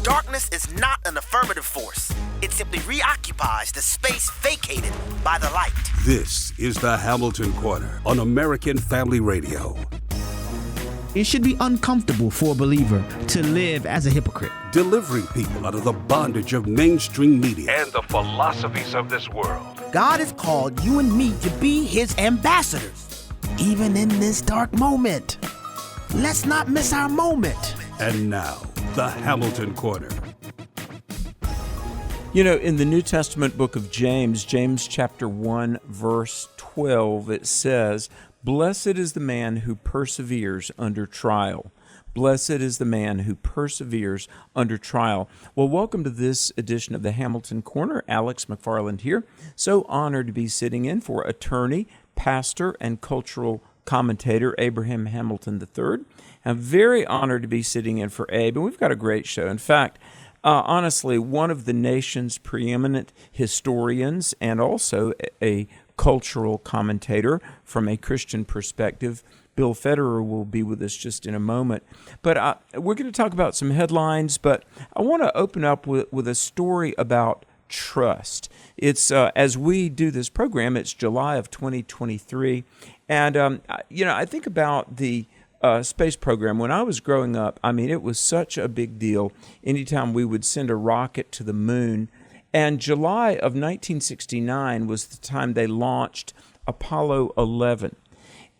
Darkness is not an affirmative force. It simply reoccupies the space vacated by the light. This is the Hamilton Corner on American Family Radio. It should be uncomfortable for a believer to live as a hypocrite. Delivering people out of the bondage of mainstream media and the philosophies of this world. God has called you and me to be his ambassadors, even in this dark moment. Let's not miss our moment. And now, the Hamilton Corner. You know, in the New Testament book of James chapter 1, verse 12, it says, "Blessed is the man who perseveres under trial." Blessed is the man who perseveres under trial. Well, welcome to this edition of the Hamilton Corner. Alex McFarland here. So honored to be sitting in for attorney, pastor, and cultural commentator Abraham Hamilton III. I'm very honored to be sitting in for Abe, and we've got a great show. In fact, honestly, one of the nation's preeminent historians and also a cultural commentator from a Christian perspective, Bill Federer, will be with us just in a moment. But we're going to talk about some headlines, but I want to open up with a story about trust. It's as we do this program, it's July of 2023, and I think about the space program. When I was growing up, I mean, it was such a big deal anytime we would send a rocket to the moon. And July of 1969 was the time they launched Apollo 11.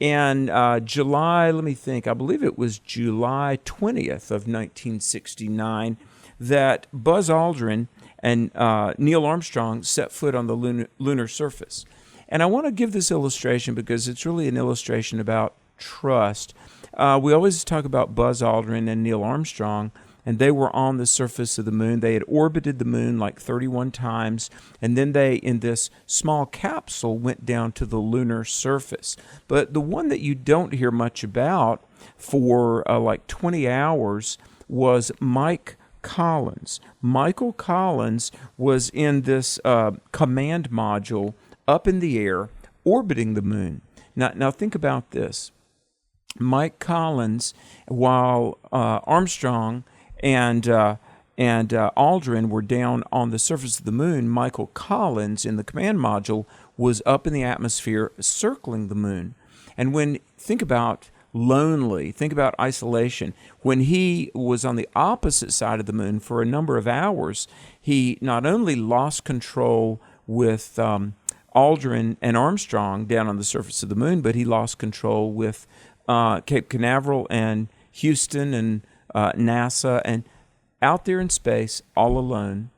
And July, let me think, I believe it was July 20th of 1969 that Buzz Aldrin and Neil Armstrong set foot on the lunar surface. And I want to give this illustration because it's really an illustration about trust. We always talk about Buzz Aldrin and Neil Armstrong, and they were on the surface of the moon. They had orbited the moon like 31 times, and then they, in this small capsule, went down to the lunar surface. But the one that you don't hear much about for like 20 hours was Mike Collins. Michael Collins was in this command module up in the air, orbiting the moon. Now think about this. Mike Collins, while Armstrong and Aldrin were down on the surface of the moon, Michael Collins in the command module was up in the atmosphere circling the moon. And think about lonely, think about isolation. When he was on the opposite side of the moon for a number of hours, he not only lost control with Aldrin and Armstrong down on the surface of the moon, but he lost control with Cape Canaveral and Houston and NASA, and out there in space all alone.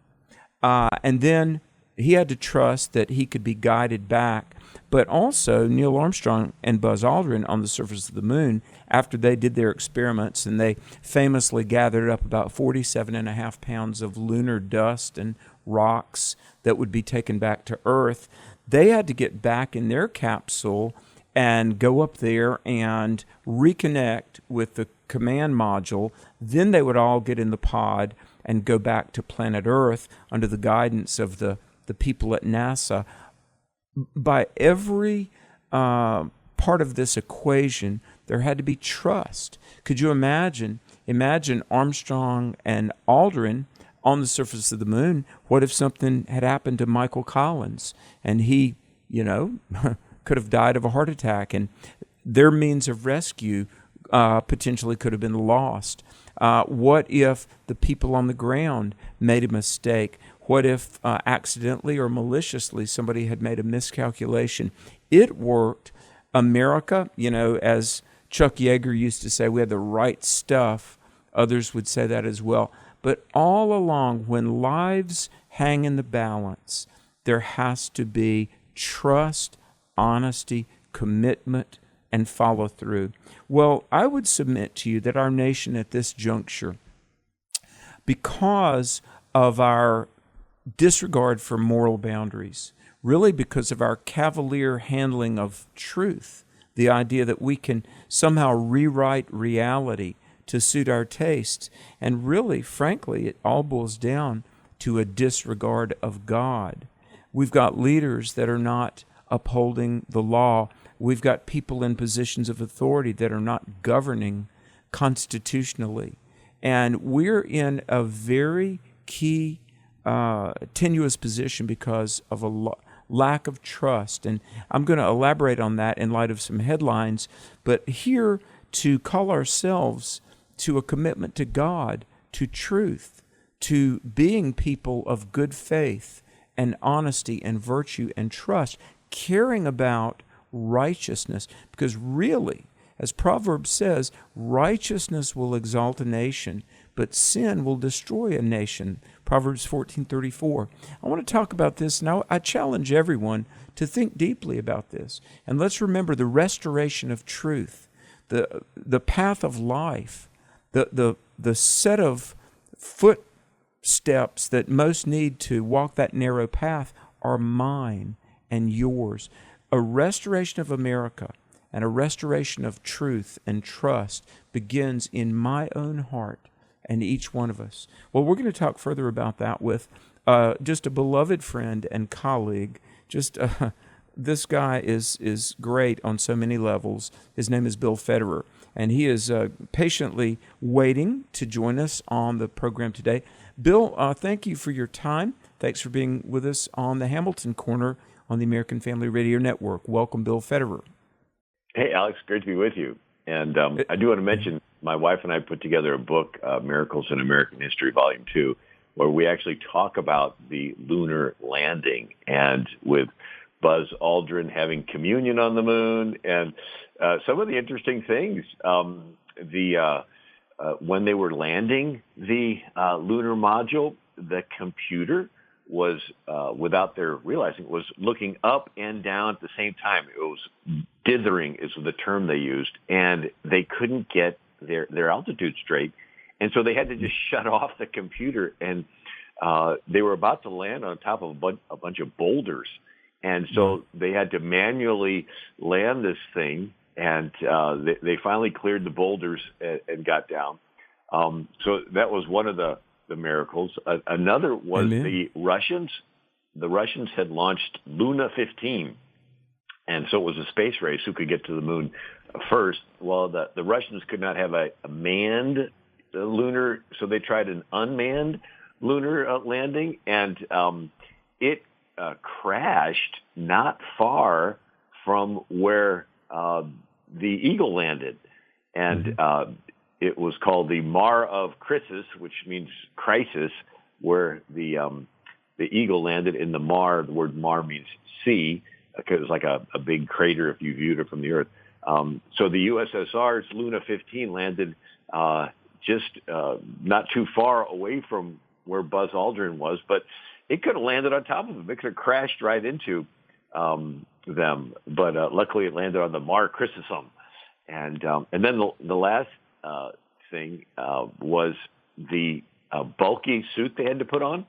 And then he had to trust that he could be guided back. But also Neil Armstrong and Buzz Aldrin on the surface of the moon, after they did their experiments, and they famously gathered up about 47.5 pounds of lunar dust and rocks that would be taken back to Earth, they had to get back in their capsule and go up there and reconnect with the command module. Then they would all get in the pod and go back to planet Earth under the guidance of the people at NASA. By every part of this equation, there had to be trust. Could you imagine Armstrong and Aldrin on the surface of the moon? What if something had happened to Michael Collins and he, could have died of a heart attack, and their means of rescue potentially could have been lost? What if the people on the ground made a mistake? What if accidentally or maliciously somebody had made a miscalculation? It worked. America, as Chuck Yeager used to say, we had the right stuff. Others would say that as well. But all along, when lives hang in the balance, there has to be trust, honesty, commitment, and follow through. Well, I would submit to you that our nation at this juncture, because of our disregard for moral boundaries, really because of our cavalier handling of truth, the idea that we can somehow rewrite reality to suit our tastes, and really, frankly, it all boils down to a disregard of God. We've got leaders that are not upholding the law. We've got people in positions of authority that are not governing constitutionally. And we're in a very key, tenuous position because of a lack of trust. And I'm going to elaborate on that in light of some headlines. But here, to call ourselves to a commitment to God, to truth, to being people of good faith and honesty and virtue and trust, caring about righteousness, because really, as Proverbs says, righteousness will exalt a nation, but sin will destroy a nation. Proverbs 14:34. I want to talk about this now. I challenge everyone to think deeply about this. And let's remember the restoration of truth, the path of life, the set of footsteps that most need to walk that narrow path are mine and yours. A restoration of America and a restoration of truth and trust begins in my own heart and each one of us. Well, we're going to talk further about that with just a beloved friend and colleague. This guy is great on so many levels. His name is Bill Federer, and he is patiently waiting to join us on the program today. Bill, thank you for your time. Thanks for being with us on the Hamilton Corner on the American Family Radio Network. Welcome, Bill Federer. Hey, Alex, great to be with you. And I do want to mention, my wife and I put together a book, Miracles in American History, Volume 2, where we actually talk about the lunar landing, and with Buzz Aldrin having communion on the moon, and some of the interesting things. When they were landing the lunar module, the computer was, without their realizing, was looking up and down at the same time. It was dithering is the term they used, and they couldn't get their altitude straight. And so they had to just shut off the computer, and they were about to land on top of a bunch of boulders. And so they had to manually land this thing, and they finally cleared the boulders and got down. So that was one of the miracles. Another was Amen. The Russians. The Russians had launched Luna 15, and so it was a space race who could get to the moon first. Well, the Russians could not have a manned lunar, so they tried an unmanned lunar landing, and it crashed not far from where the Eagle landed. And it was called the Mar of Crisis, which means crisis, where the Eagle landed in the Mar. The word Mar means sea, because it's like a big crater if you viewed it from the Earth. So the USSR's Luna 15 landed just not too far away from where Buzz Aldrin was, but it could have landed on top of them. It could have crashed right into them, but luckily it landed on the Mar Chrysostom. And then the last thing was the bulky suit they had to put on.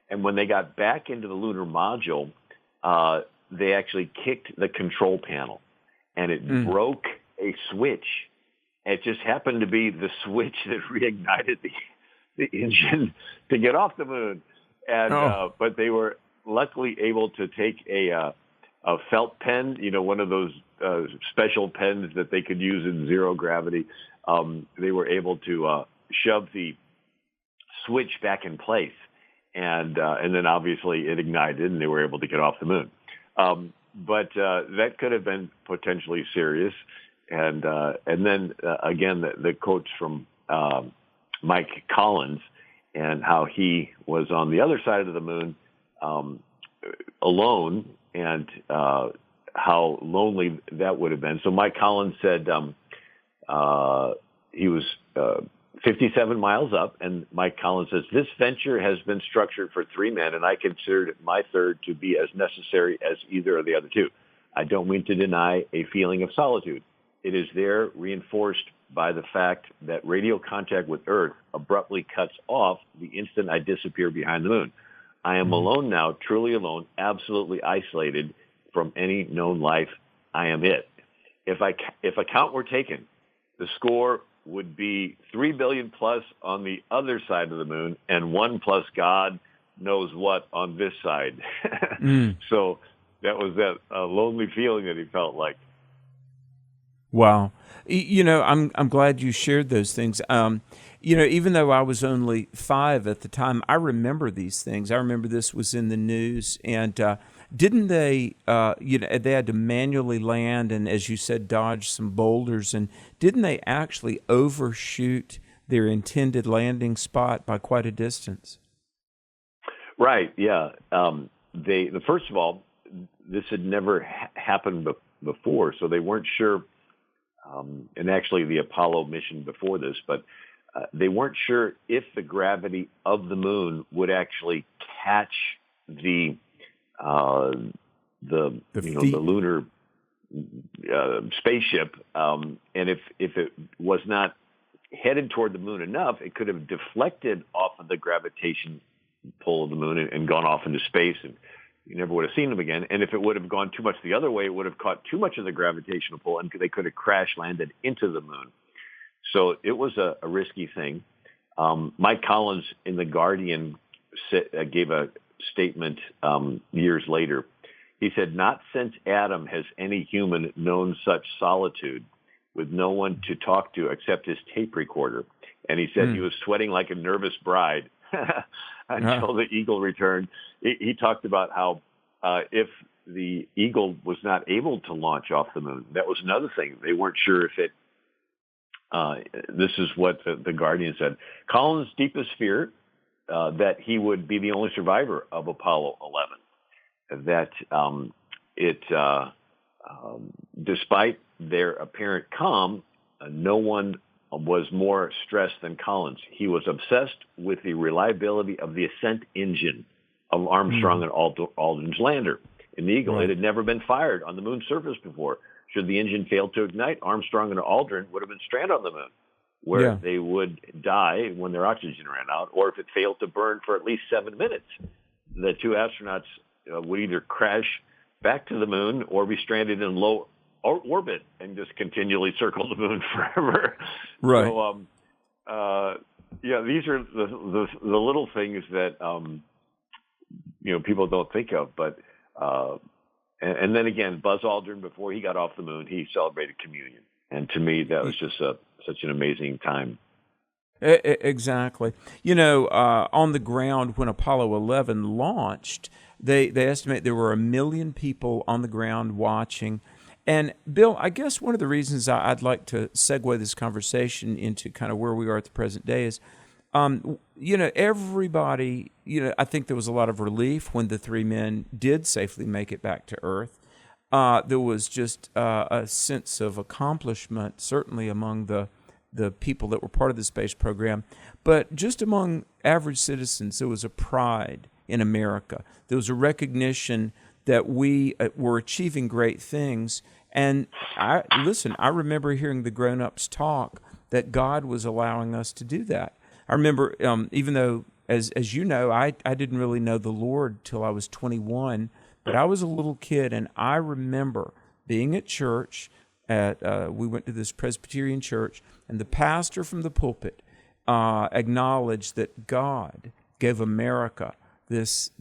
And when they got back into the lunar module, they actually kicked the control panel, and it broke a switch. It just happened to be the switch that reignited the engine to get off the moon. And but they were luckily able to take a felt pen, one of those special pens that they could use in zero gravity. They were able to shove the switch back in place, and then obviously it ignited, and they were able to get off the moon. But that could have been potentially serious. And then again, the quotes from Mike Collins, and how he was on the other side of the moon alone, and how lonely that would have been. So Mike Collins said he was 57 miles up, and Mike Collins says, "This venture has been structured for 3 men, and I considered my third to be as necessary as either of the other two. I don't mean to deny a feeling of solitude. It is there, reinforced by the fact that radio contact with Earth abruptly cuts off the instant I disappear behind the moon. I am alone now, truly alone, absolutely isolated from any known life. I am it. If a count were taken, the score would be 3 billion plus on the other side of the moon, and 1 plus God knows what on this side." So that was that lonely feeling that he felt like. Wow. I'm glad you shared those things. even though I was only 5 at the time, I remember these things. I remember this was in the news, and didn't they, they had to manually land and, as you said, dodge some boulders, and didn't they actually overshoot their intended landing spot by quite a distance? Right, yeah. First of all, this had never happened before, so they weren't sure, and actually the Apollo mission before this, but they weren't sure if the gravity of the moon would actually catch the lunar spaceship, and if it was not headed toward the moon enough, it could have deflected off of the gravitation pull of the moon and gone off into space, and you never would have seen them again. And if it would have gone too much the other way, it would have caught too much of the gravitational pull, and they could have crash landed into the moon. So it was a risky thing. Mike Collins in The Guardian gave a statement years later. He said, "Not since Adam has any human known such solitude, with no one to talk to except his tape recorder." And he said he was sweating like a nervous bride until the Eagle returned. He talked about how if the Eagle was not able to launch off the moon, that was another thing. They weren't sure if it, this is what the Guardian said, Collins' deepest fear that he would be the only survivor of Apollo 11, that despite their apparent calm, no one was more stressed than Collins. He was obsessed with the reliability of the ascent engine of Armstrong and Aldrin's lander in the Eagle. It had never been fired on the moon's surface before. Should the engine fail to ignite, Armstrong and Aldrin would have been stranded on the moon, where they would die when their oxygen ran out, or if it failed to burn for at least 7 minutes, the two astronauts would either crash back to the moon or be stranded in low orbit and just continually circle the moon forever. Right. So, these are the little things that people don't think of. But and then again, Buzz Aldrin, before he got off the moon, he celebrated communion, and to me, that was just such an amazing time. Exactly. On the ground when Apollo 11 launched, they estimate there were 1 million people on the ground watching. And Bill, I guess one of the reasons I'd like to segue this conversation into kind of where we are at the present day is, everybody, I think there was a lot of relief when the 3 men did safely make it back to Earth. There was just a sense of accomplishment, certainly among the people that were part of the space program. But just among average citizens, there was a pride in America. There was a recognition that we were achieving great things. And I remember hearing the grown-ups talk that God was allowing us to do that. I remember, even though, as you know, I didn't really know the Lord till I was 21, but I was a little kid, and I remember being at church. We went to this Presbyterian church, and the pastor from the pulpit acknowledged that God gave America this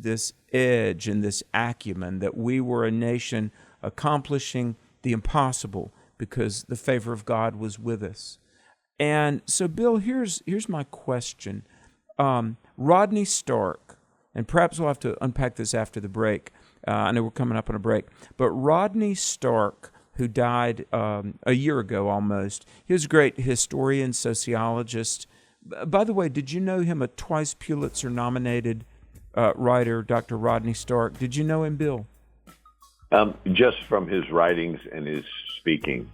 edge and this acumen, that we were a nation accomplishing the impossible because the favor of God was with us. And so, Bill, here's my question. Rodney Stark, and perhaps we'll have to unpack this after the break. I know we're coming up on a break, but Rodney Stark, who died a year ago almost, he was a great historian, sociologist. By the way, did you know him, a twice Pulitzer-nominated writer, Dr. Rodney Stark? Did you know him, Bill? Just from his writings and his speaking.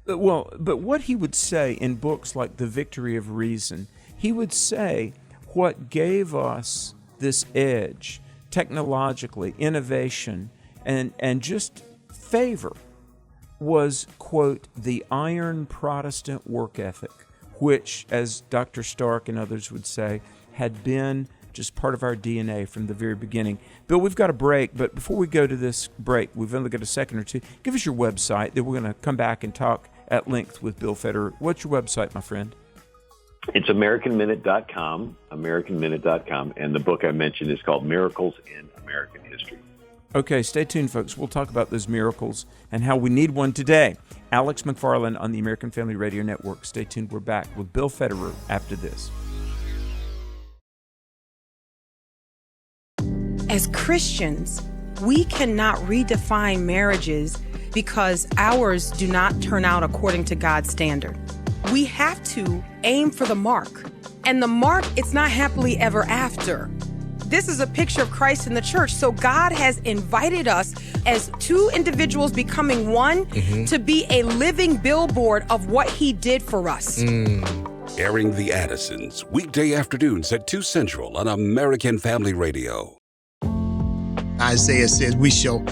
Well, but what he would say in books like The Victory of Reason, he would say what gave us this edge, technologically, innovation, and just favor was, quote, the iron Protestant work ethic, which, as Dr. Stark and others would say, had been just part of our DNA from the very beginning. Bill, we've got a break, but before we go to this break, we've only got a second or two. Give us your website, then we're going to come back and talk at length with Bill Federer. What's your website, my friend? It's AmericanMinute.com, AmericanMinute.com, and the book I mentioned is called Miracles in American History. Okay, stay tuned, folks. We'll talk about those miracles and how we need one today. Alex McFarland on the American Family Radio Network. Stay tuned. We're back with Bill Federer after this. As Christians, we cannot redefine marriages because ours do not turn out according to God's standard. We have to aim for the mark. And the mark, it's not happily ever after. This is a picture of Christ in the church. So God has invited us as two individuals becoming one to be a living billboard of what he did for us. Airing the Addisons, weekday afternoons at 2 Central on American Family Radio. Isaiah says, we shall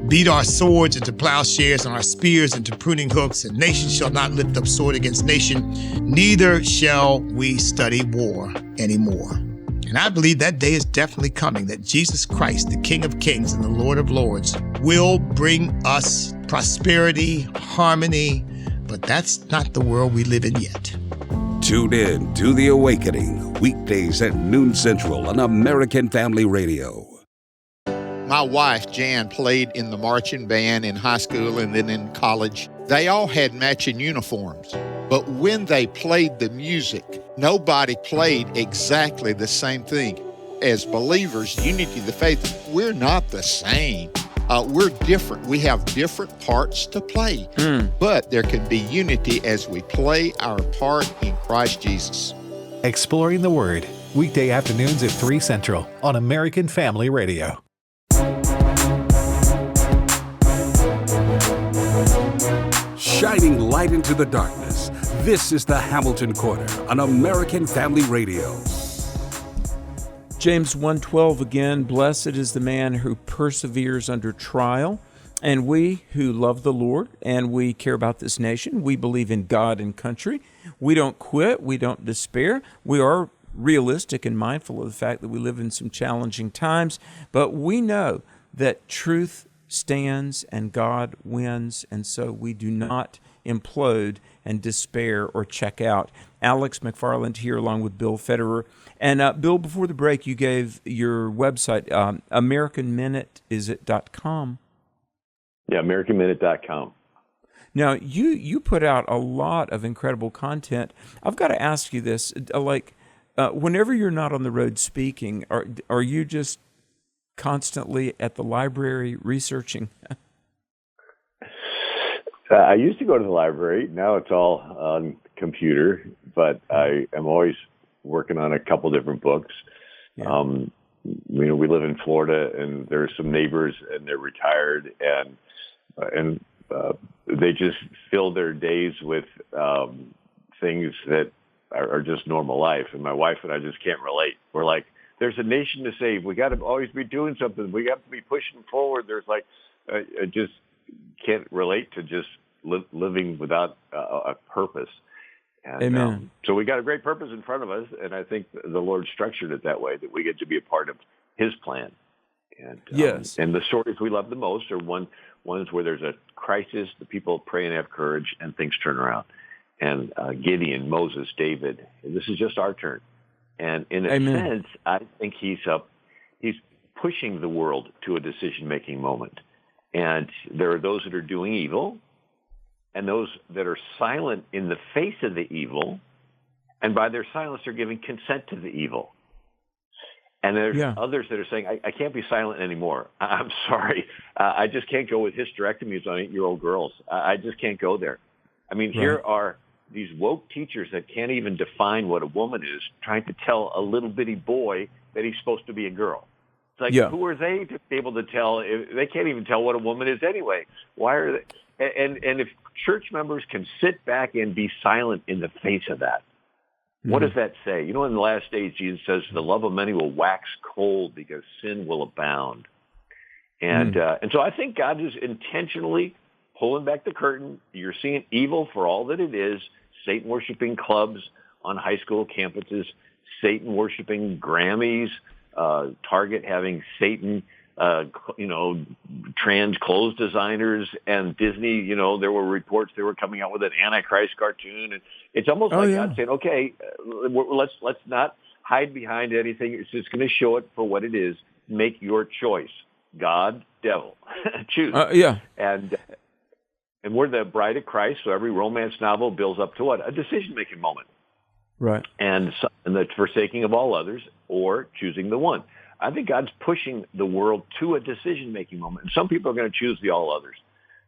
beat our swords into plowshares and our spears into pruning hooks, and nation shall not lift up sword against nation, neither shall we study war anymore. And I believe that day is definitely coming, that Jesus Christ, the King of Kings and the Lord of Lords, will bring us prosperity, harmony, but that's not the world we live in yet. Tune in to The Awakening, weekdays at noon Central on American Family Radio. My wife, Jan, played in the marching band in high school and then in college. They all had matching uniforms. But when they played the music, nobody played exactly the same thing. As believers, unity of the faith, we're not the same. We're different. We have different parts to play. But there can be unity as we play our part in Christ Jesus. Exploring the Word, weekday afternoons at 3 Central on American Family Radio. Shining light into the darkness, this is the Hamilton Corner on American Family Radio. James 1:12 again, blessed is the man who perseveres under trial. And we who love the Lord and we care about this nation, we believe in God and country. We don't quit, we don't despair. We are realistic and mindful of the fact that we live in some challenging times, but we know that truth stands and God wins, and so we do not implode and despair or check out. Alex McFarland here along with Bill Federer. And Bill, before the break, you gave your website, AmericanMinute.com. Yeah, AmericanMinute.com. Now, you put out a lot of incredible content. I've got to ask you this, whenever you're not on the road speaking, are you just constantly at the library researching? I used to go to the library. Now it's all on computer, but I am always working on a couple different books. Yeah. We live in Florida, and there's some neighbors, and they're retired, and they just fill their days with things that are just normal life. And my wife and I just can't relate. We're like, there's a nation to save. We got to always be doing something. We got to be pushing forward. There's I just can't relate to just living without a purpose. And, Amen. So we got a great purpose in front of us, and I think the Lord structured it that way, that we get to be a part of His plan. And yes. And the stories we love the most are ones where there's a crisis, the people pray and have courage, and things turn around. And Gideon, Moses, David, this is just our turn. And in a Amen. sense, I think he's pushing the world to a decision-making moment. And there are those that are doing evil, and those that are silent in the face of the evil, and by their silence, they're giving consent to the evil. And there's others that are saying, I can't be silent anymore. I'm sorry. I just can't go with hysterectomies on 8-year-old girls. I just can't go there. I mean, Here are these woke teachers that can't even define what a woman is, trying to tell a little bitty boy that he's supposed to be a girl. It's like, who are they to be able to tell? They can't even tell what a woman is anyway. Why are they? And if church members can sit back and be silent in the face of that, what does that say? In the last days, Jesus says, the love of many will wax cold because sin will abound. And so I think God is intentionally pulling back the curtain. You're seeing evil for all that it is, Satan-worshiping clubs on high school campuses, Satan-worshiping Grammys, Target having Satan, trans clothes designers, and Disney, there were reports they were coming out with an Antichrist cartoon. And it's almost God saying, okay, let's not hide behind anything. It's just going to show it for what it is. Make your choice, God devil. Choose. Yeah. And we're the bride of Christ, so every romance novel builds up to what? A decision-making moment. Right. And the forsaking of all others or choosing the one. I think God's pushing the world to a decision-making moment. And some people are going to choose the all others.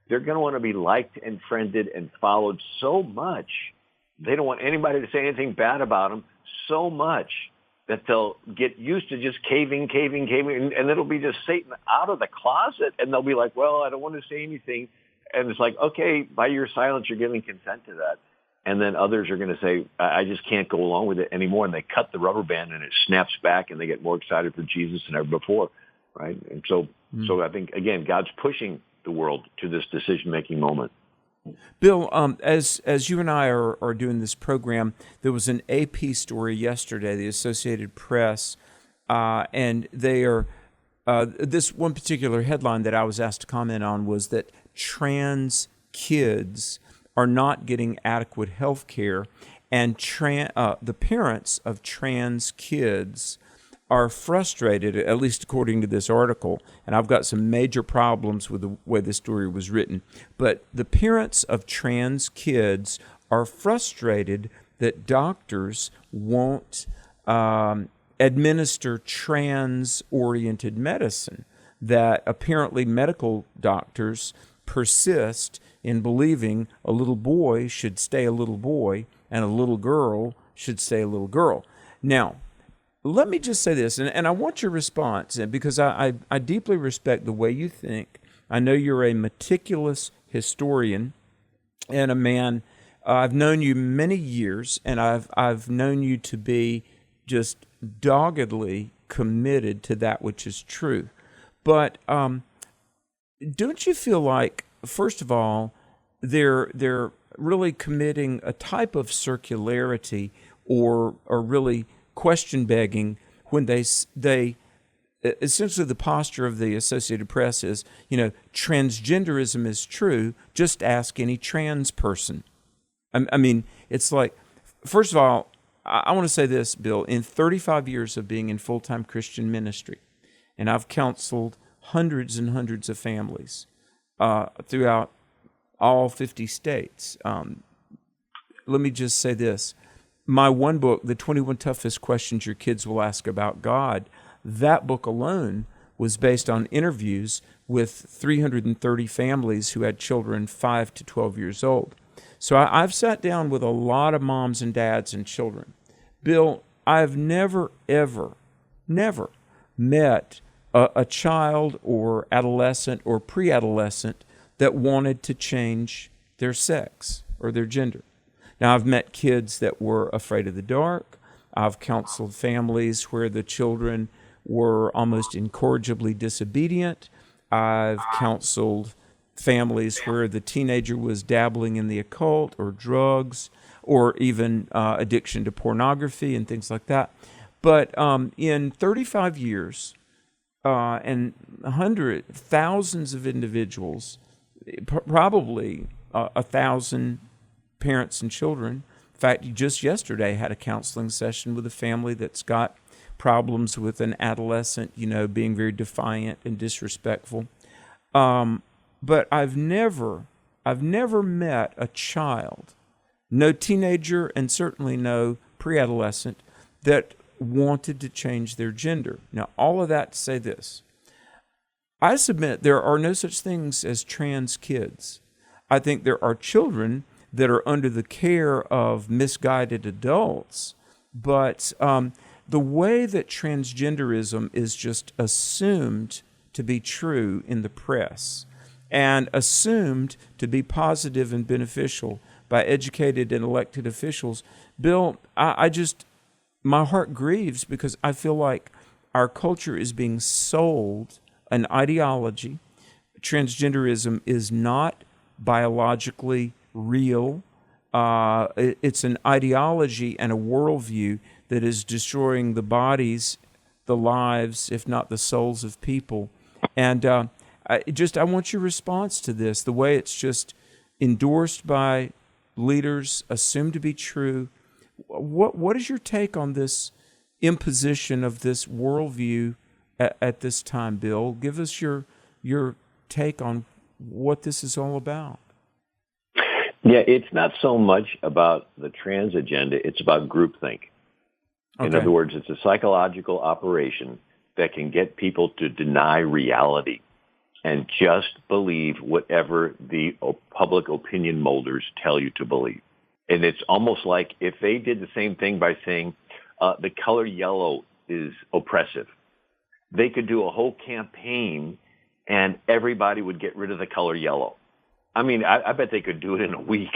They're going to want to be liked and friended and followed so much. They don't want anybody to say anything bad about them so much that they'll get used to just caving, and it'll be just Satan out of the closet, and they'll be like, well, I don't want to say anything. And it's like, okay, by your silence, you're giving consent to that. And then others are going to say, I just can't go along with it anymore. And they cut the rubber band and it snaps back and they get more excited for Jesus than ever before. Right. And so I think, again, God's pushing the world to this decision-making moment. Bill, as you and I are doing this program, there was an AP story yesterday, the Associated Press, and they are, this one particular headline that I was asked to comment on was that trans kids are not getting adequate health care, and the parents of trans kids are frustrated, at least according to this article, and I've got some major problems with the way this story was written, but the parents of trans kids are frustrated that doctors won't administer trans-oriented medicine, that apparently medical doctors persist in believing a little boy should stay a little boy and a little girl should stay a little girl. Now, let me just say this, and I want your response, because I deeply respect the way you think. I know you're a meticulous historian and a man. I've known you many years, and I've known you to be just doggedly committed to that which is true. But don't you feel like, first of all, they're really committing a type of circularity or really question begging when they essentially the posture of the Associated Press is, transgenderism is true, just ask any trans person. I mean, it's like, first of all, I want to say this, Bill, in 35 years of being in full-time Christian ministry, and I've counseled hundreds and hundreds of families throughout all 50 states. Let me just say this. My one book, The 21 Toughest Questions Your Kids Will Ask About God, that book alone was based on interviews with 330 families who had children 5 to 12 years old. So I've sat down with a lot of moms and dads and children. Bill, I've never, ever, never met a child or adolescent or pre-adolescent that wanted to change their sex or their gender. Now, I've met kids that were afraid of the dark. I've counseled families where the children were almost incorrigibly disobedient. I've counseled families where the teenager was dabbling in the occult or drugs or even addiction to pornography and things like that. But in 35 years and thousands of individuals, probably 1,000 parents and children. In fact, just yesterday had a counseling session with a family that's got problems with an adolescent, being very defiant and disrespectful. But I've never met a child, no teenager and certainly no pre-adolescent, that wanted to change their gender. Now, all of that to say this. I submit there are no such things as trans kids. I think there are children that are under the care of misguided adults, but the way that transgenderism is just assumed to be true in the press and assumed to be positive and beneficial by educated and elected officials, Bill, my heart grieves because I feel like our culture is being sold an ideology. Transgenderism is not biologically real. It's an ideology and a worldview that is destroying the bodies, the lives, if not the souls of people. And I want your response to this, the way it's just endorsed by leaders, assumed to be true. What is your take on this imposition of this worldview at this time, Bill? Give us your your take on what this is all about. Yeah, it's not so much about the trans agenda. It's about groupthink. In other words, it's a psychological operation that can get people to deny reality and just believe whatever the public opinion molders tell you to believe. And it's almost like if they did the same thing by saying the color yellow is oppressive, they could do a whole campaign and everybody would get rid of the color yellow. I mean, I bet they could do it in a week.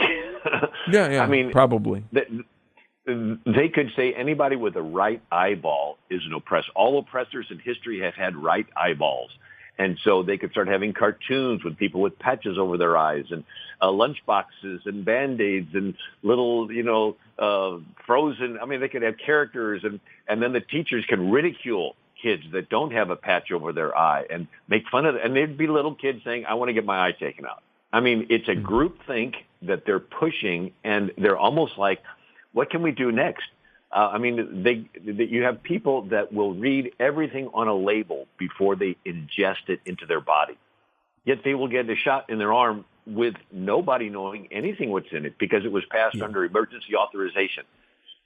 Yeah, I mean, probably. They could say anybody with a right eyeball is an oppressor. All oppressors in history have had right eyeballs. And so they could start having cartoons with people with patches over their eyes and lunch boxes and Band-Aids and little, frozen. I mean, they could have characters and then the teachers can ridicule kids that don't have a patch over their eye and make fun of it. And there'd be little kids saying, I want to get my eye taken out. I mean, it's a group think that they're pushing, and they're almost like, what can we do next? You have people that will read everything on a label before they ingest it into their body. Yet they will get a shot in their arm with nobody knowing anything what's in it because it was passed under emergency authorization.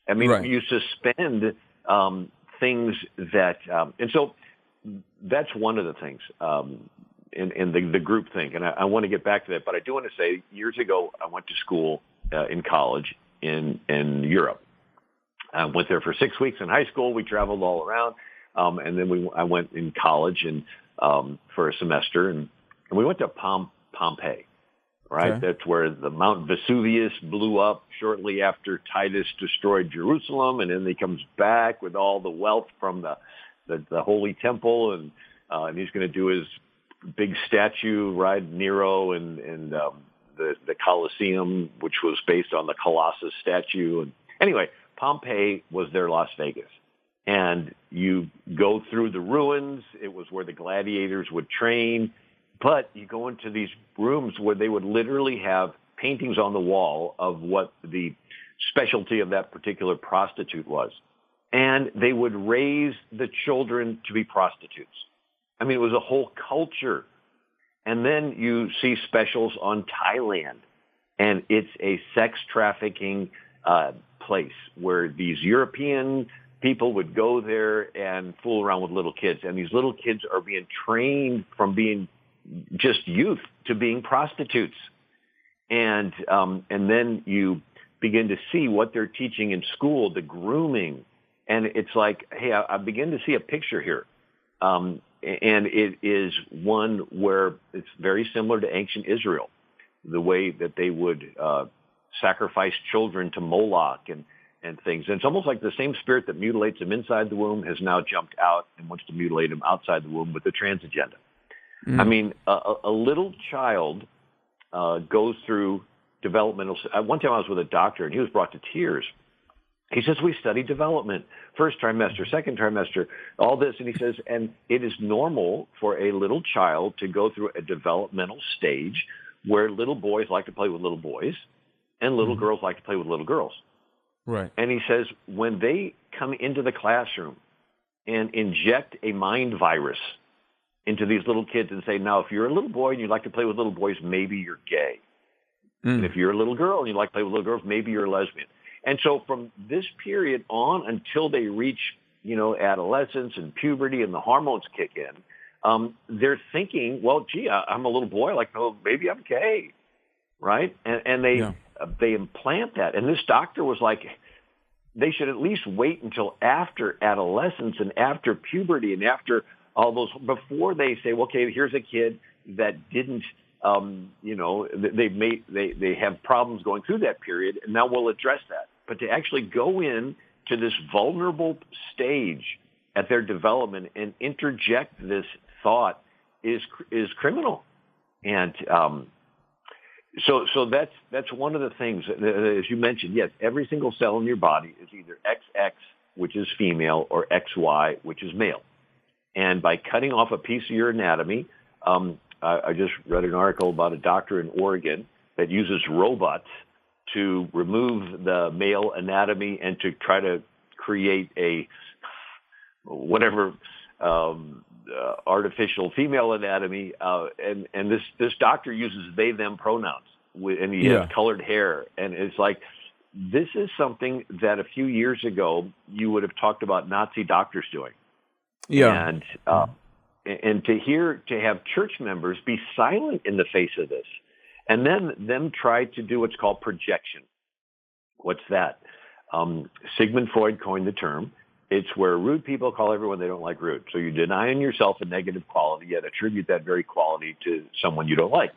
I mean, you suspend things that, and so that's one of the things in the group thing. And I want to get back to that, but I do want to say years ago, I went to school in college in Europe. I went there for 6 weeks in high school. We traveled all around. And then I went in college and for a semester and we went to Pompeii, right? Okay. That's where the Mount Vesuvius blew up shortly after Titus destroyed Jerusalem. And then he comes back with all the wealth from the Holy Temple. And he's going to do his big statue, right? Nero and the Colosseum, which was based on the Colossus statue. And anyway, Pompeii was their Las Vegas. And you go through the ruins. It was where the gladiators would train. But you go into these rooms where they would literally have paintings on the wall of what the specialty of that particular prostitute was. And they would raise the children to be prostitutes. I mean, it was a whole culture. And then you see specials on Thailand. And it's a sex trafficking place where these European people would go there and fool around with little kids. And these little kids are being trained from being just youth to being prostitutes. And then you begin to see what they're teaching in school, the grooming. And it's like, hey, I begin to see a picture here. And it is one where it's very similar to ancient Israel, the way that they would sacrifice children to Moloch and things. And it's almost like the same spirit that mutilates them inside the womb has now jumped out and wants to mutilate them outside the womb with the trans agenda. I mean, a little child goes through developmental. One time I was with a doctor and he was brought to tears. He says, we study development, first trimester, second trimester, all this. And he says, and it is normal for a little child to go through a developmental stage where little boys like to play with little boys and little girls like to play with little girls. Right. And he says, when they come into the classroom and inject a mind virus into these little kids and say, now, if you're a little boy and you like to play with little boys, maybe you're gay. And if you're a little girl and you like to play with little girls, maybe you're a lesbian. And so from this period on until they reach, adolescence and puberty and the hormones kick in, they're thinking, well, gee, I'm a little boy. Like, oh, maybe I'm gay, right? And they implant that. And this doctor was like, they should at least wait until after adolescence and after puberty and after all those, before they say, well, okay, here's a kid that didn't, they have problems going through that period, and now we'll address that. But to actually go in to this vulnerable stage at their development and interject this thought is criminal. And so that's one of the things, as you mentioned. Yes, every single cell in your body is either XX, which is female, or XY, which is male. And by cutting off a piece of your anatomy, I just read an article about a doctor in Oregon that uses robots to remove the male anatomy and to try to create a whatever artificial female anatomy, and this doctor uses they them pronouns, and he has colored hair, and it's like, this is something that a few years ago you would have talked about Nazi doctors doing. Yeah, and to have church members be silent in the face of this, and then them try to do what's called projection. What's that? Sigmund Freud coined the term. It's where rude people call everyone they don't like rude. So you deny in yourself a negative quality, yet attribute that very quality to someone you don't like.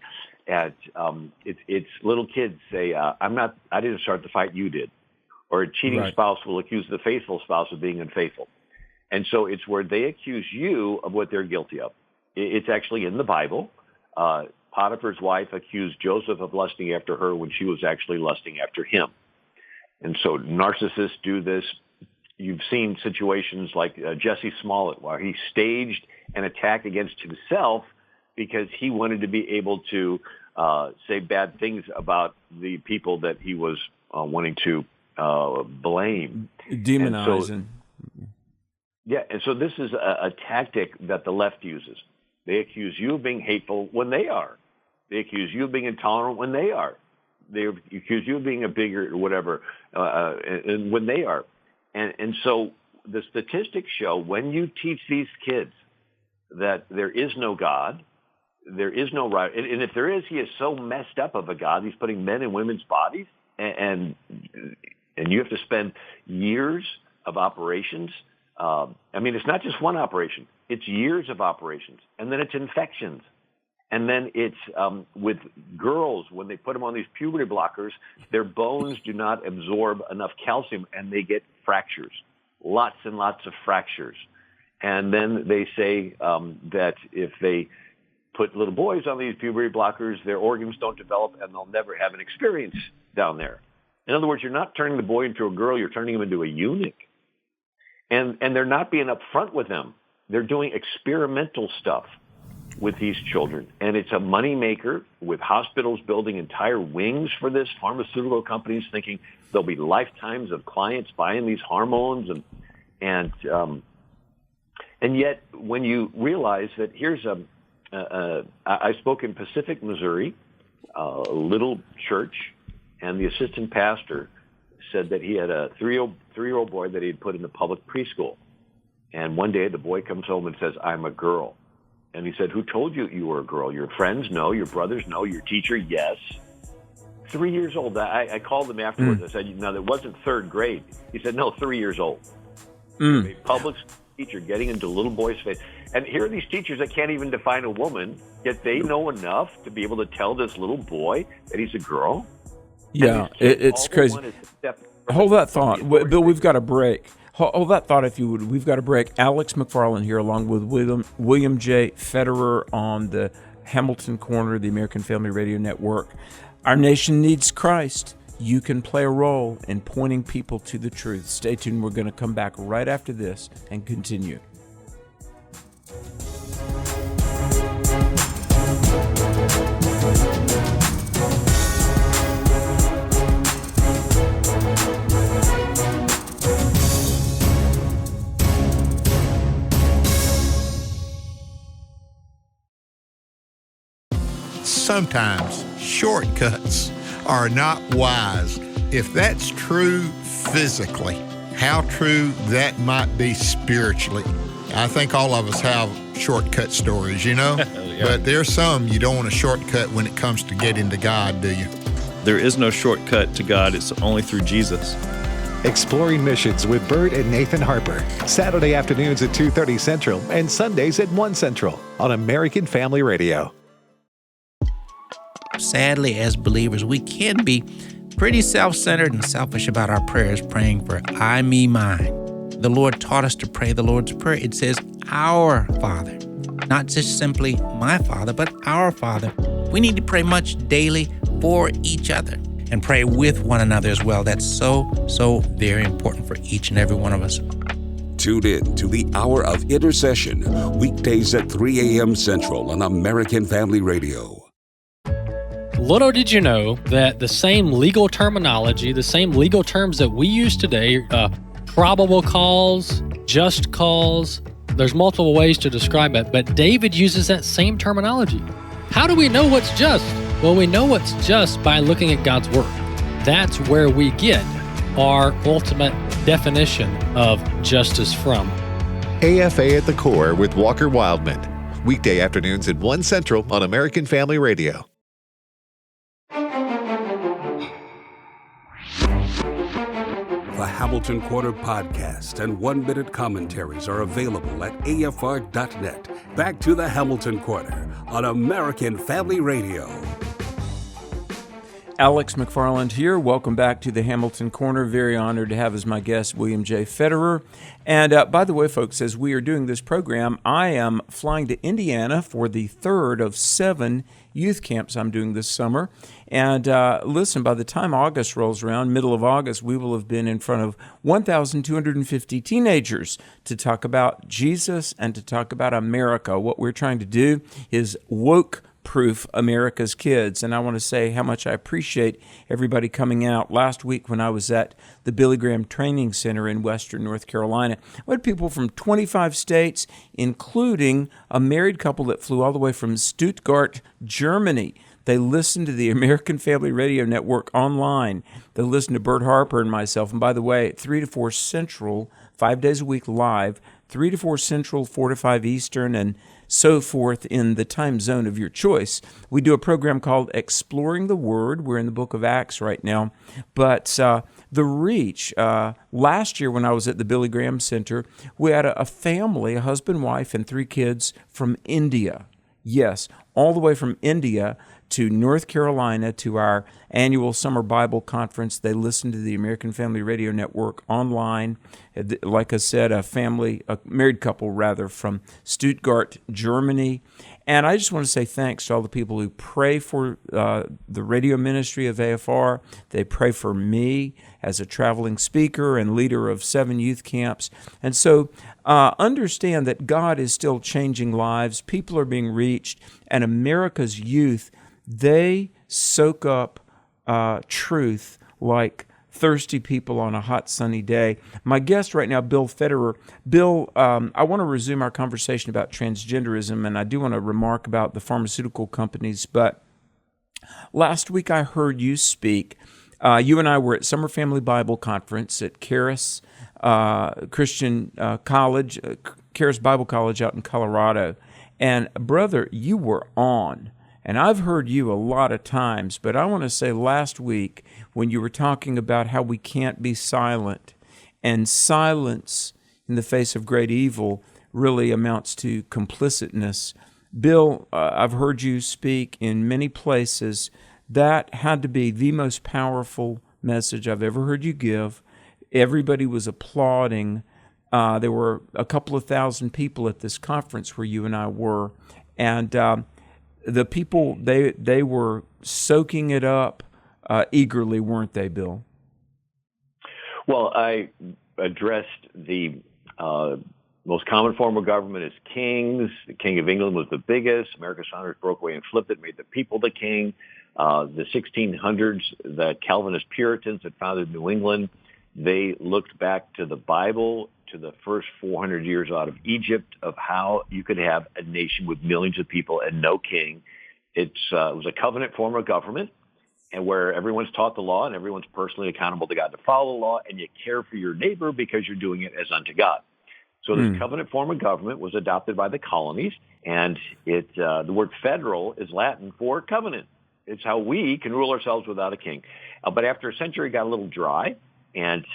And it's little kids say, I didn't start the fight, you did. Or a cheating spouse will accuse the faithful spouse of being unfaithful. And so it's where they accuse you of what they're guilty of. It's actually in the Bible. Potiphar's wife accused Joseph of lusting after her when she was actually lusting after him. And so narcissists do this. You've seen situations like Jesse Smollett, where he staged an attack against himself because he wanted to be able to say bad things about the people that he was wanting to blame. Demonizing. And so this is a tactic that the left uses. They accuse you of being hateful when they are. They accuse you of being intolerant when they are. They accuse you of being a bigot or whatever, and when they are. And so the statistics show when you teach these kids that there is no God, there is no right, and if there is, he is so messed up of a God, he's putting men in women's bodies, and you have to spend years of operations. I mean, it's not just one operation. It's years of operations, and then it's infections. And then it's with girls, when they put them on these puberty blockers, their bones do not absorb enough calcium, and they get fractures, lots and lots of fractures. And then they say that if they put little boys on these puberty blockers, their organs don't develop, and they'll never have an experience down there. In other words, you're not turning the boy into a girl, you're turning him into a eunuch. And they're not being upfront with them. They're doing experimental stuff with these children. And it's a moneymaker, with hospitals building entire wings for this, pharmaceutical companies thinking there'll be lifetimes of clients buying these hormones. And yet when you realize that here's I spoke in Pacific, Missouri, a little church, and the assistant pastor said that he had a three-year-old boy that he had put in the public preschool. And one day the boy comes home and says, I'm a girl. And he said, who told you you were a girl? Your friends? No. Your brothers? No. Your teacher? Yes. 3 years old. I called him afterwards. I said, no, that wasn't third grade. He said, no, 3 years old. A public teacher getting into a little boy's face. And here are these teachers that can't even define a woman, yet they know enough to be able to tell this little boy that he's a girl. Yeah, it's crazy. Hold that thought. Bill, we've got a break. Hold that thought, if you would. We've got a break. Alex McFarland here, along with William J. Federer on the Hamilton Corner, the American Family Radio Network. Our nation needs Christ. You can play a role in pointing people to the truth. Stay tuned. We're going to come back right after this and continue. Sometimes shortcuts are not wise. If that's true physically, how true that might be spiritually. I think all of us have shortcut stories, you know? Yeah. But there's some you don't want to shortcut when it comes to getting to God, do you? There is no shortcut to God. It's only through Jesus. Exploring Missions with Bert and Nathan Harper. Saturday afternoons at 2:30 Central and Sundays at 1 Central on American Family Radio. Sadly, as believers, we can be pretty self-centered and selfish about our prayers, praying for I, me, mine. The Lord taught us to pray the Lord's Prayer. It says, our Father. Not just simply my Father, but our Father. We need to pray much daily for each other and pray with one another as well. That's so very important for each and every one of us. Tune in to the Hour of Intercession, weekdays at 3 a.m. Central on American Family Radio. Little did you know that the same legal terminology, the same legal terms that we use today, probable cause, just cause, There's multiple ways to describe it, but David uses that same terminology. How do we know what's just? Well, we know what's just by looking at God's Word. That's where we get our ultimate definition of justice from. AFA at the Core with Walker Wildman. Weekday afternoons at 1 Central on American Family Radio. The Hamilton Quarter podcast and 1-minute commentaries are available at afr.net. Back to the Hamilton Quarter on American Family Radio. Alex McFarland here. Welcome back to the Hamilton Corner. Very honored to have as my guest William J. Federer. And by the way, folks, as we are doing this program, I am flying to Indiana for the third of 7 youth camps I'm doing this summer. And listen, by the time August rolls around, middle of August, we will have been in front of 1,250 teenagers to talk about Jesus and to talk about America. What we're trying to do is woke-proof America's kids. And I want to say how much I appreciate everybody coming out. Last week when I was at the Billy Graham Training Center in Western North Carolina, we had people from 25 states, including a married couple that flew all the way from Stuttgart, Germany. They listen to the American Family Radio Network online. They listen to Bert Harper and myself. And by the way, 3 to 4 Central, 5 days a week live, 3 to 4 Central, 4 to 5 Eastern, and so forth in the time zone of your choice. We do a program called Exploring the Word. We're in the book of Acts right now. But the reach, last year when I was at the Billy Graham Center, we had a family, a husband, wife, and 3 kids from India. Yes, all the way from India to North Carolina to our annual summer Bible conference. They listen to the American Family Radio Network online. Like I said, a married couple rather, from Stuttgart, Germany. And I just want to say thanks to all the people who pray for the radio ministry of AFR. They pray for me as a traveling speaker and leader of 7 youth camps. And so understand that God is still changing lives. People are being reached. And America's youth, they soak up truth like thirsty people on a hot, sunny day. My guest right now, Bill Federer. Bill, I want to resume our conversation about transgenderism, and I do want to remark about the pharmaceutical companies. But last week I heard you speak. You and I were at Summer Family Bible Conference at Charis Christian College, Charis Bible College out in Colorado. And brother, you were on. And I've heard you a lot of times, but I want to say last week when you were talking about how we can't be silent, and silence in the face of great evil really amounts to complicitness. Bill, I've heard you speak in many places. That had to be the most powerful message I've ever heard you give. Everybody was applauding. There were a couple of thousand people at this conference where you and I were, and the people, they were soaking it up eagerly, weren't they, Bill? Well, I addressed the most common form of government is kings. The King of England was the biggest. America's founders broke away and flipped it, made the people the king. The 1600s, the Calvinist Puritans that founded New England, they looked back to the Bible, to the first 400 years out of Egypt, of how you could have a nation with millions of people and no king. It was a covenant form of government, and where everyone's taught the law and everyone's personally accountable to God to follow the law, and you care for your neighbor because you're doing it as unto God. So this covenant form of government was adopted by the colonies, and the word federal is Latin for covenant. It's how we can rule ourselves without a king. But after a century, it got a little dry. And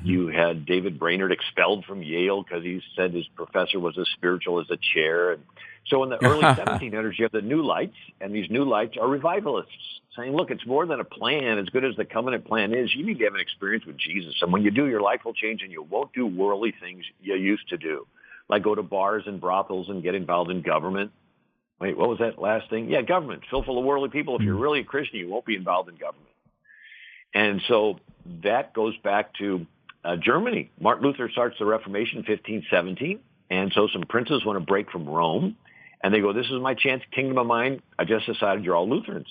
you had David Brainerd expelled from Yale because he said his professor was as spiritual as a chair. And so in the early 1700s, you have the New Lights, and these New Lights are revivalists saying, look, it's more than a plan. As good as the covenant plan is, you need to have an experience with Jesus. And when you do, your life will change, and you won't do worldly things you used to do, like go to bars and brothels and get involved in government. Wait, what was that last thing? Yeah, government. Still full of worldly people. If you're really a Christian, you won't be involved in government. And so that goes back to Germany. Martin Luther starts the Reformation in 1517, and so some princes want to break from Rome, and they go, this is my chance, kingdom of mine. I just decided you're all Lutherans.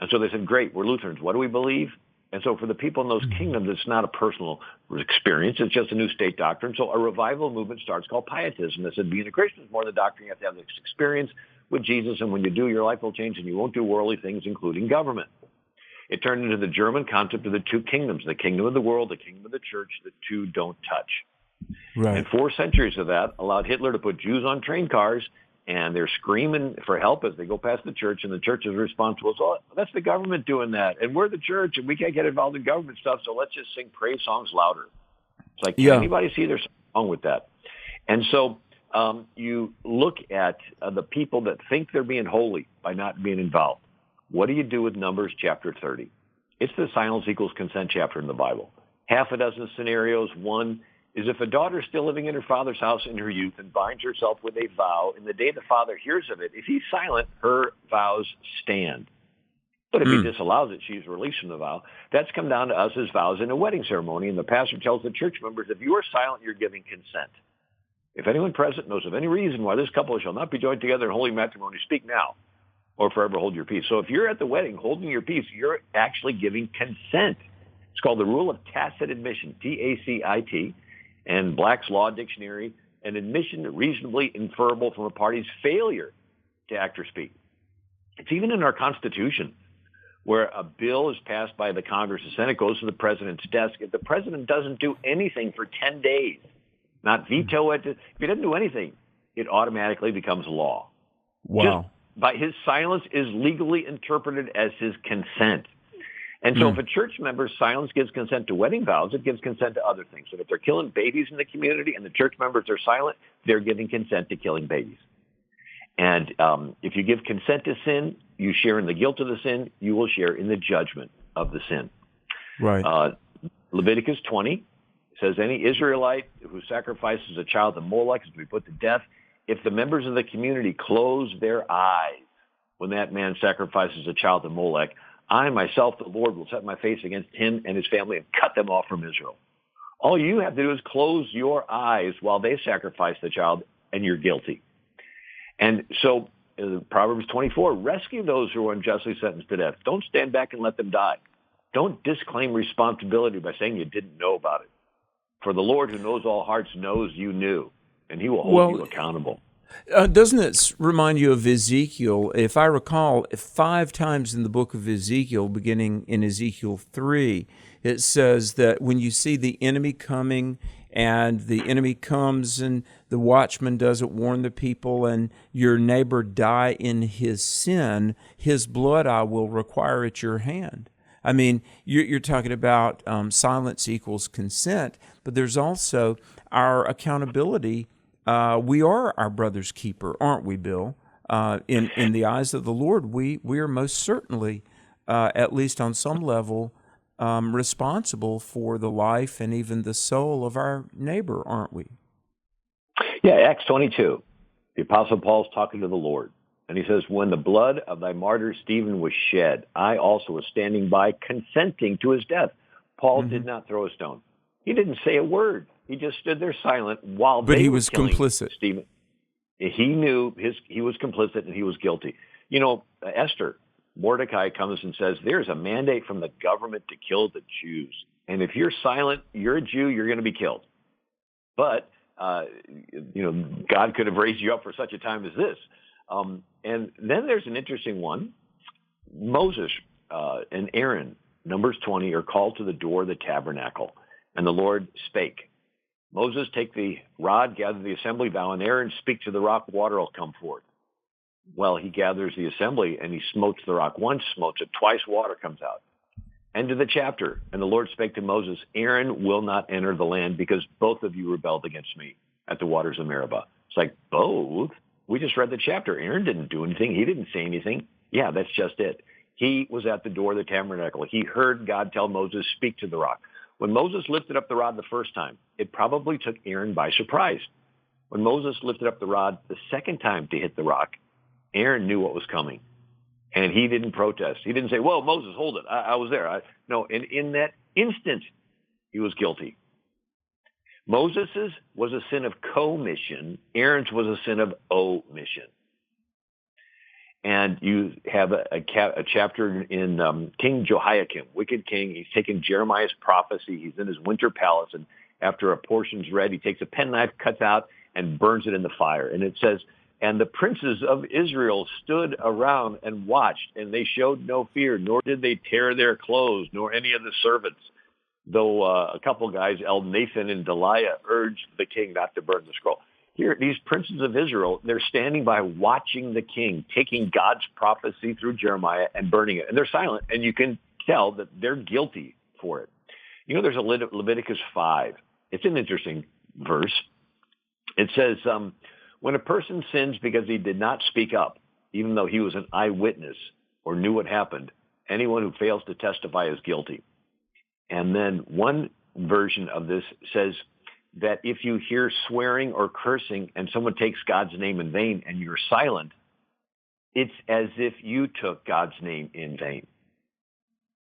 And so they said, great, we're Lutherans. What do we believe? And so for the people in those kingdoms, it's not a personal experience. It's just a new state doctrine. So a revival movement starts called pietism. That said, being a Christian is more than doctrine. You have to have this experience with Jesus, and when you do, your life will change, and you won't do worldly things, including government. It turned into the German concept of the two kingdoms, the kingdom of the world, the kingdom of the church. The two don't touch. Right. And 4 centuries of that allowed Hitler to put Jews on train cars, and they're screaming for help as they go past the church, and the church is responsible. So that's the government doing that, and we're the church, and we can't get involved in government stuff, so let's just sing praise songs louder. It's like, can anybody see there's something wrong with that? And so you look at the people that think they're being holy by not being involved. What do you do with Numbers chapter 30? It's the silence equals consent chapter in the Bible. Half a dozen scenarios. One is if a daughter is still living in her father's house in her youth and binds herself with a vow, in the day the father hears of it, if he's silent, her vows stand. But if he disallows it, she's released from the vow. That's come down to us as vows in a wedding ceremony, and the pastor tells the church members, if you are silent, you're giving consent. If anyone present knows of any reason why this couple shall not be joined together in holy matrimony, speak now, or forever hold your peace. So if you're at the wedding holding your peace, you're actually giving consent. It's called the rule of tacit admission, T-A-C-I-T, and Black's Law Dictionary, an admission reasonably inferable from a party's failure to act or speak. It's even in our Constitution, where a bill is passed by the Congress, the Senate goes to the president's desk. If the president doesn't do anything for 10 days, not veto it, if he doesn't do anything, it automatically becomes law. Wow. Just by his silence is legally interpreted as his consent. And so if a church member's silence gives consent to wedding vows, it gives consent to other things. So if they're killing babies in the community and the church members are silent, they're giving consent to killing babies. And if you give consent to sin, you share in the guilt of the sin, you will share in the judgment of the sin. Right. Leviticus 20 says any Israelite who sacrifices a child to Molech is to be put to death. If the members of the community close their eyes when that man sacrifices a child to Molech, I myself, the Lord, will set my face against him and his family and cut them off from Israel. All you have to do is close your eyes while they sacrifice the child, and you're guilty. And so Proverbs 24, rescue those who are unjustly sentenced to death. Don't stand back and let them die. Don't disclaim responsibility by saying you didn't know about it. For the Lord who knows all hearts knows you knew, and he will hold you accountable. Doesn't it remind you of Ezekiel? If I recall, 5 times in the book of Ezekiel, beginning in Ezekiel 3, it says that when you see the enemy coming, and the enemy comes and the watchman doesn't warn the people, and your neighbor die in his sin, his blood I will require at your hand. I mean, you're talking about silence equals consent, but there's also our accountability. We are our brother's keeper, aren't we, Bill? In the eyes of the Lord, we are most certainly, at least on some level, responsible for the life and even the soul of our neighbor, aren't we? Yeah, Acts 22. The Apostle Paul's talking to the Lord. And he says, when the blood of thy martyr Stephen was shed, I also was standing by consenting to his death. Paul did not throw a stone. He didn't say a word. He just stood there silent while but they he were was killing complicit. Stephen. He knew he was complicit and he was guilty. You know, Esther, Mordecai comes and says, there's a mandate from the government to kill the Jews. And if you're silent, you're a Jew, you're going to be killed. But, God could have raised you up for such a time as this. And then there's an interesting one. Moses and Aaron, Numbers 20, are called to the door of the tabernacle. And the Lord spake. Moses, take the rod, gather the assembly, thou and Aaron, speak to the rock, water will come forth. Well, he gathers the assembly and he smotes the rock once, smotes it twice, water comes out. End of the chapter. And the Lord spake to Moses, Aaron will not enter the land because both of you rebelled against me at the waters of Meribah. It's like, both? We just read the chapter. Aaron didn't do anything. He didn't say anything. Yeah, that's just it. He was at the door of the tabernacle. He heard God tell Moses, speak to the rock. When Moses lifted up the rod the first time, it probably took Aaron by surprise. When Moses lifted up the rod the second time to hit the rock, Aaron knew what was coming, and he didn't protest. He didn't say, whoa, Moses, hold it. I was there. No, and in that instant, he was guilty. Moses's was a sin of commission. Aaron's was a sin of omission. And you have a chapter in King Jehoiakim, wicked king. He's taken Jeremiah's prophecy. He's in his winter palace, and after a portion's read, he takes a penknife, cuts out, and burns it in the fire. And it says, and the princes of Israel stood around and watched, and they showed no fear, nor did they tear their clothes, nor any of the servants. Though a couple guys, Nathan and Deliah, urged the king not to burn the scroll. Here, these princes of Israel, they're standing by watching the king, taking God's prophecy through Jeremiah and burning it. And they're silent, and you can tell that they're guilty for it. You know, there's a Leviticus 5. It's an interesting verse. It says, when a person sins because he did not speak up, even though he was an eyewitness or knew what happened, anyone who fails to testify is guilty. And then one version of this says that if you hear swearing or cursing and someone takes God's name in vain and you're silent, it's as if you took God's name in vain.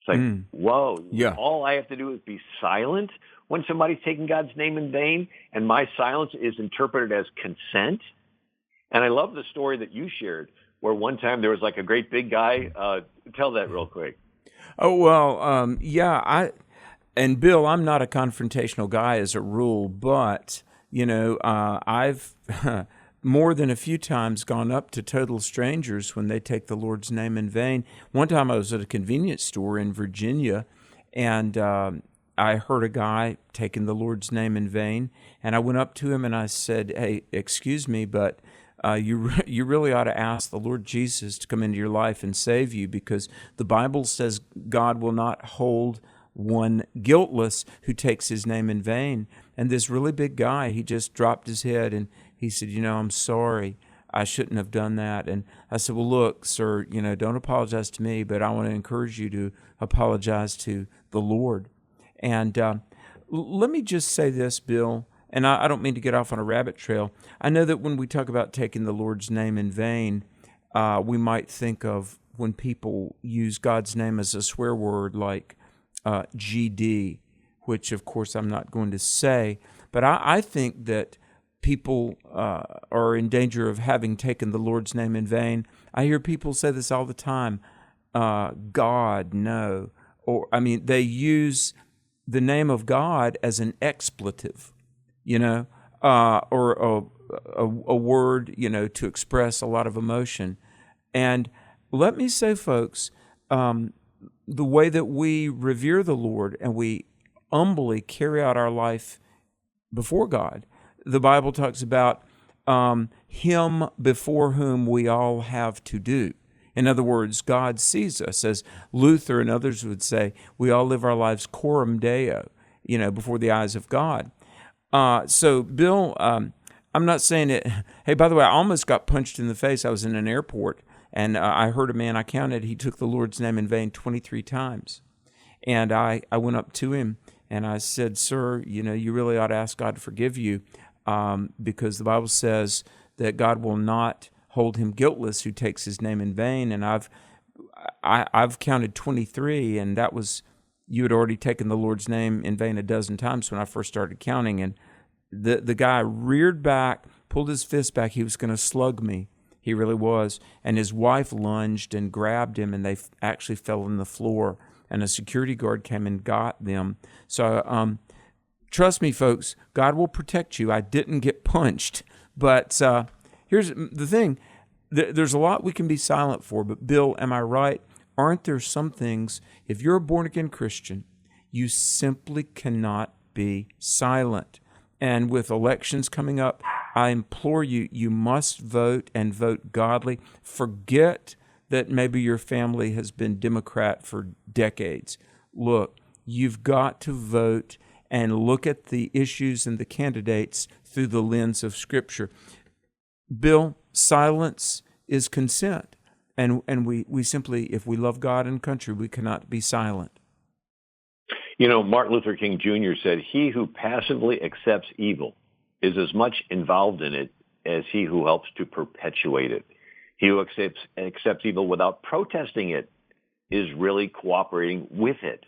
It's like, whoa, all I have to do is be silent when somebody's taking God's name in vain, and my silence is interpreted as consent. And I love the story that you shared, where one time there was like a great big guy. Tell that real quick. Oh, well, and Bill, I'm not a confrontational guy as a rule, but, you know, I've more than a few times gone up to total strangers when they take the Lord's name in vain. One time I was at a convenience store in Virginia, and I heard a guy taking the Lord's name in vain, and I went up to him and I said, hey, excuse me, but you really ought to ask the Lord Jesus to come into your life and save you, because the Bible says God will not hold one guiltless who takes his name in vain. And this really big guy, he just dropped his head and he said, you know, I'm sorry, I shouldn't have done that. And I said, well, look, sir, you know, don't apologize to me, but I want to encourage you to apologize to the Lord. And let me just say this, Bill, and I don't mean to get off on a rabbit trail. I know that when we talk about taking the Lord's name in vain, we might think of when people use God's name as a swear word, like GD, which of course I'm not going to say, but I think that people are in danger of having taken the Lord's name in vain. I hear people say this all the time, God, no. Or, I mean, they use the name of God as an expletive, you know, or a word, you know, to express a lot of emotion. And let me say, folks, the way that we revere the Lord and we humbly carry out our life before God, the Bible talks about Him before whom we all have to do. In other words, God sees us, as Luther and others would say, we all live our lives coram Deo, you know, before the eyes of God. So, Bill, I'm not saying it. Hey, by the way, I almost got punched in the face. I was in an airport, and I heard a man, I counted, he took the Lord's name in vain 23 times. And I went up to him, and I said, sir, you know, you really ought to ask God to forgive you, because the Bible says that God will not hold him guiltless who takes his name in vain. And I've counted 23, and that was, you had already taken the Lord's name in vain a dozen times when I first started counting. And the guy reared back, pulled his fist back. He was going to slug me. He really was. And his wife lunged and grabbed him, and they actually fell on the floor. And a security guard came and got them. So trust me, folks, God will protect you. I didn't get punched. But here's the thing. There's a lot we can be silent for. But, Bill, am I right? Aren't there some things, if you're a born-again Christian, you simply cannot be silent? And with elections coming up, I implore you, you must vote and vote godly. Forget that maybe your family has been Democrat for decades. Look, you've got to vote and look at the issues and the candidates through the lens of Scripture. Bill, silence is consent. And we simply, if we love God and country, we cannot be silent. You know, Martin Luther King Jr. said, he who passively accepts evil is as much involved in it as he who helps to perpetuate it. He who accepts evil without protesting it is really cooperating with it.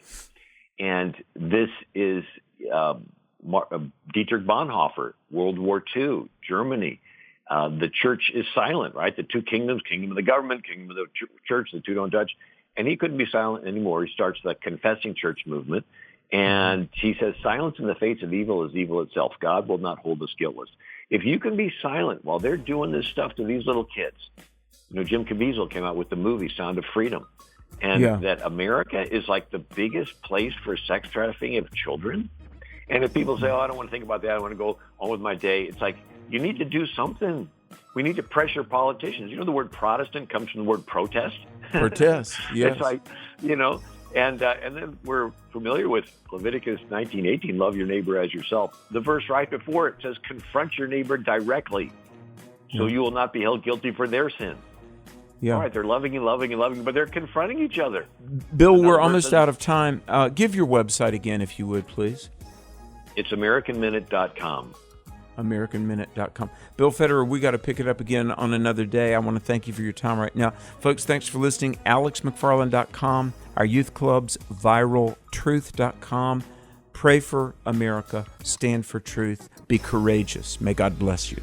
And this is Dietrich Bonhoeffer, World War II, Germany. The church is silent, right? The two kingdoms, kingdom of the government, kingdom of the church, the two don't touch. And he couldn't be silent anymore. He starts the confessing church movement. And he says, silence in the face of evil is evil itself. God will not hold us guiltless. If you can be silent while they're doing this stuff to these little kids, Jim Caviezel came out with the movie Sound of Freedom. And that America is like the biggest place for sex trafficking of children. And if people say, I don't want to think about that, I want to go on with my day, it's like, you need to do something. We need to pressure politicians. The word Protestant comes from the word protest. Protest, yes. It's like, and then we're familiar with Leviticus 19:18, love your neighbor as yourself. The verse right before it says, confront your neighbor directly, so you will not be held guilty for their sin. Yeah. All right, they're loving you, but they're confronting each other. Bill, we're almost out of time. Give your website again, if you would, please. It's AmericanMinute.com. AmericanMinute.com. Bill Federer, we got to pick it up again on another day. I want to thank you for your time right now. Folks, thanks for listening. AlexMcFarland.com, our youth clubs, ViralTruth.com. Pray for America. Stand for truth. Be courageous. May God bless you.